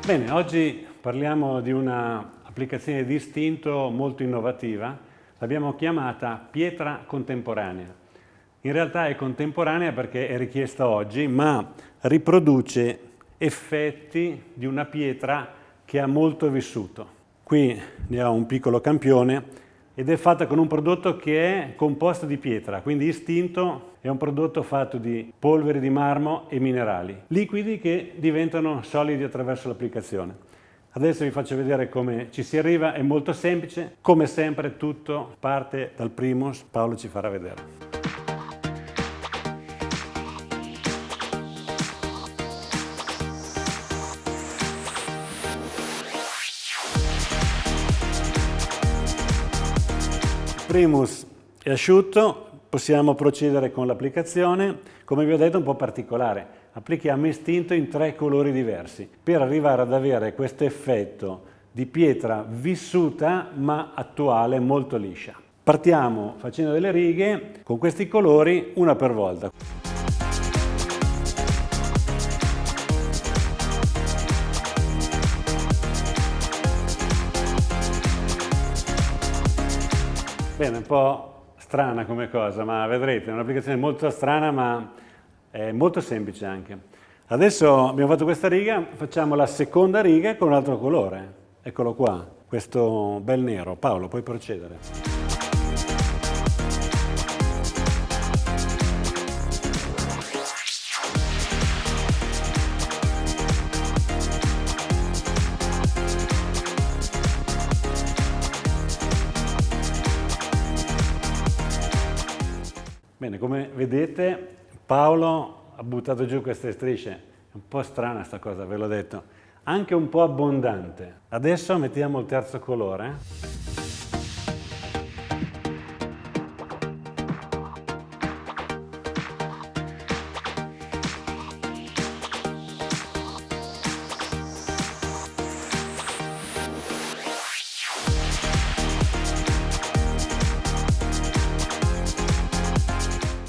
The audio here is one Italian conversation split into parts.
Bene, oggi parliamo di un'applicazione di istinto molto innovativa, l'abbiamo chiamata pietra contemporanea. In realtà è contemporanea perché è richiesta oggi, ma riproduce effetti di una pietra che ha molto vissuto. Qui ne ho un piccolo campione ed è fatta con un prodotto che è composto di pietra, quindi istinto è un prodotto fatto di polveri di marmo e minerali, liquidi che diventano solidi attraverso l'applicazione. Adesso vi faccio vedere come ci si arriva, è molto semplice, come sempre tutto parte dal primus, Paolo ci farà vedere. Primus è asciutto, possiamo procedere con l'applicazione. Come vi ho detto, è un po' particolare. Applichiamo istinto in 3 colori diversi per arrivare ad avere questo effetto di pietra vissuta ma attuale, molto liscia. Partiamo facendo delle righe con questi colori, una per volta. Bene, un po' strana come cosa, ma vedrete, è un'applicazione molto strana, ma è molto semplice anche. Adesso abbiamo fatto questa riga, facciamo la seconda riga con un altro colore. Eccolo qua, questo bel nero. Paolo, puoi procedere. Bene, come vedete Paolo ha buttato giù queste strisce, è un po' strana sta cosa, ve l'ho detto, anche un po' abbondante. Adesso mettiamo il terzo colore.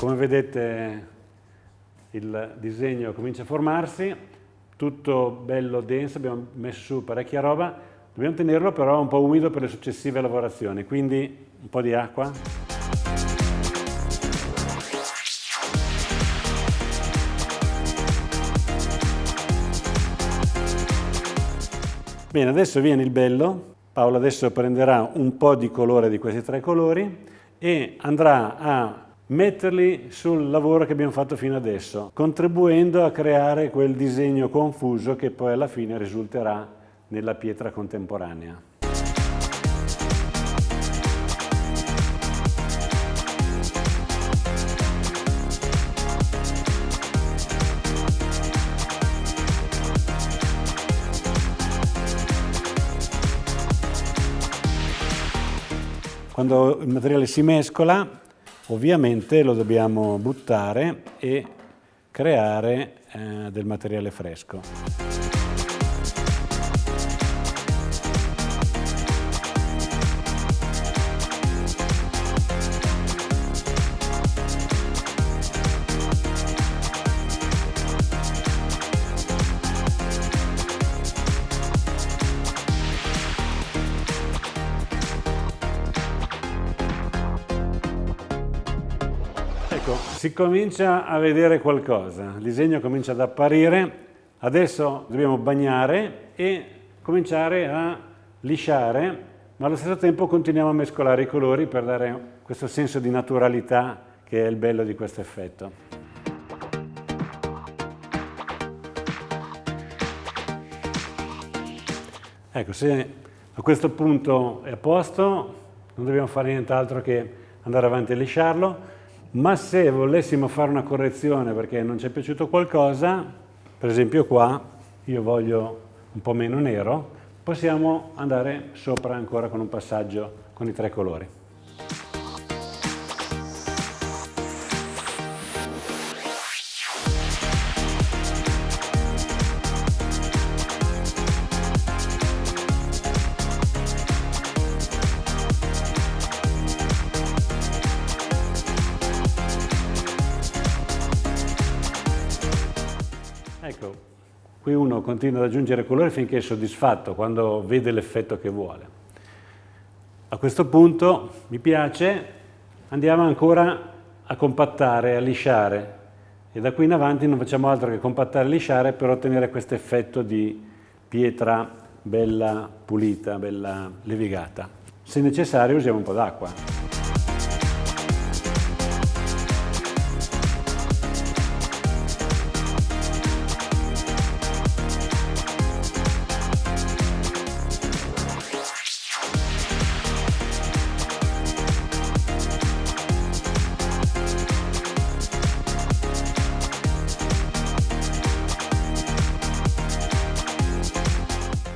Come vedete il disegno comincia a formarsi, tutto bello denso, abbiamo messo su parecchia roba, dobbiamo tenerlo però un po' umido per le successive lavorazioni, quindi un po' di acqua. Bene, adesso viene il bello. Paolo adesso prenderà un po' di colore di questi 3 colori e andrà a metterli sul lavoro che abbiamo fatto fino adesso, contribuendo a creare quel disegno confuso che poi alla fine risulterà nella pietra contemporanea. Quando il materiale si mescola, ovviamente lo dobbiamo buttare e creare del materiale fresco. Ecco, si comincia a vedere qualcosa, il disegno comincia ad apparire, adesso dobbiamo bagnare e cominciare a lisciare, ma allo stesso tempo continuiamo a mescolare i colori per dare questo senso di naturalità che è il bello di questo effetto. Ecco, se a questo punto è a posto, non dobbiamo fare nient'altro che andare avanti a lisciarlo. Ma se volessimo fare una correzione perché non ci è piaciuto qualcosa, per esempio qua io voglio un po' meno nero, possiamo andare sopra ancora con un passaggio con i 3 colori. Qui uno continua ad aggiungere colori finché è soddisfatto, quando vede l'effetto che vuole. A questo punto mi piace, andiamo ancora a compattare, a lisciare, e da qui in avanti non facciamo altro che compattare e lisciare per ottenere questo effetto di pietra bella pulita, bella levigata. Se necessario usiamo un po' d'acqua.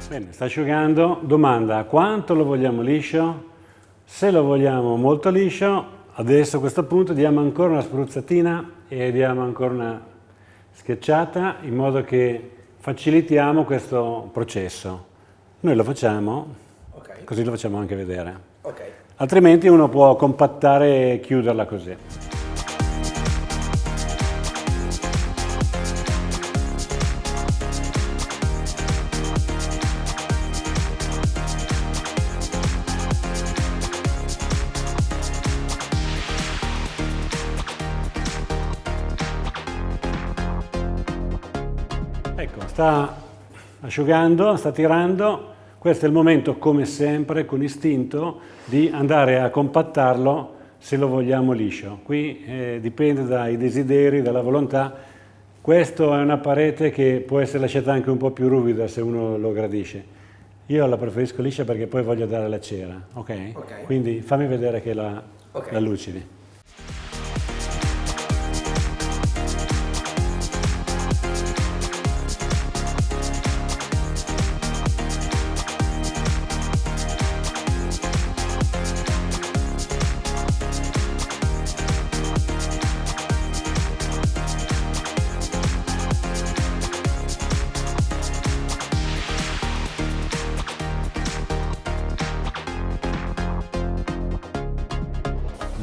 Bene, sta asciugando. Domanda: quanto lo vogliamo liscio? Se lo vogliamo molto liscio, adesso a questo punto diamo ancora una spruzzatina e diamo ancora una schiacciata in modo che facilitiamo questo processo. Noi lo facciamo, così lo facciamo anche vedere. Altrimenti uno può compattare e chiuderla così. Ecco, sta asciugando, sta tirando. Questo è il momento, come sempre, con istinto, di andare a compattarlo se lo vogliamo liscio. Qui dipende dai desideri, dalla volontà. Questa è una parete che può essere lasciata anche un po' più ruvida se uno lo gradisce. Io la preferisco liscia perché poi voglio dare la cera, ok? Quindi fammi vedere che la lucidi.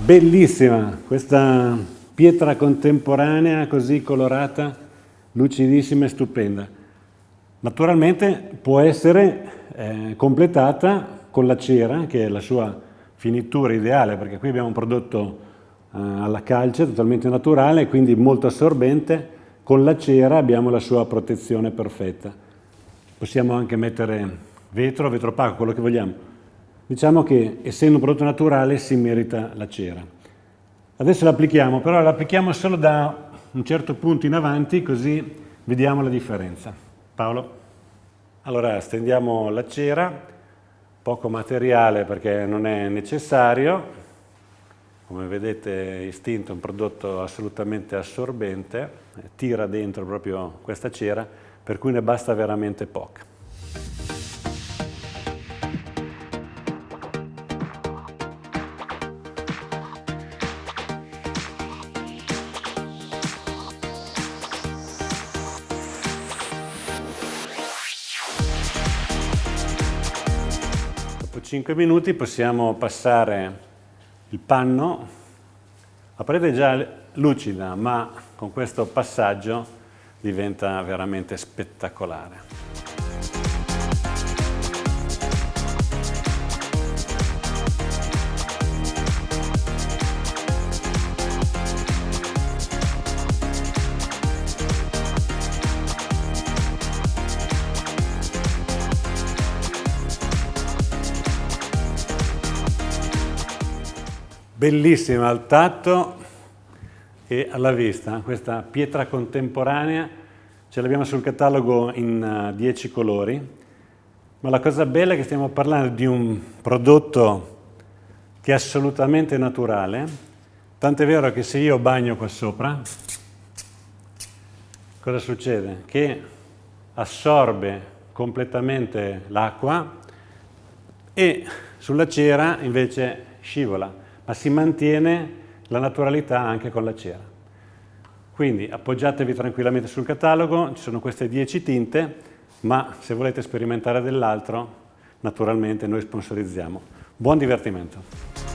Bellissima questa pietra contemporanea così colorata, lucidissima e stupenda. Naturalmente può essere completata con la cera, che è la sua finitura ideale, perché qui abbiamo un prodotto alla calce totalmente naturale, quindi molto assorbente. Con la cera abbiamo la sua protezione perfetta. Possiamo anche mettere vetro opaco, quello che vogliamo. Diciamo che, essendo un prodotto naturale, si merita la cera. Adesso l'applichiamo, però l'applichiamo solo da un certo punto in avanti, così vediamo la differenza. Paolo? Allora, stendiamo la cera, poco materiale perché non è necessario. Come vedete, Istinto è un prodotto assolutamente assorbente, tira dentro proprio questa cera, per cui ne basta veramente poca. Dopo 5 minuti possiamo passare il panno. La parete è già lucida, ma con questo passaggio diventa veramente spettacolare. Bellissima al tatto e alla vista, questa pietra contemporanea, ce l'abbiamo sul catalogo in 10 colori, ma la cosa bella è che stiamo parlando di un prodotto che è assolutamente naturale, tant'è vero che se io bagno qua sopra, cosa succede? Che assorbe completamente l'acqua e sulla cera invece scivola, ma si mantiene la naturalità anche con la cera. Quindi appoggiatevi tranquillamente sul catalogo, ci sono queste 10 tinte, ma se volete sperimentare dell'altro, naturalmente noi sponsorizziamo. Buon divertimento!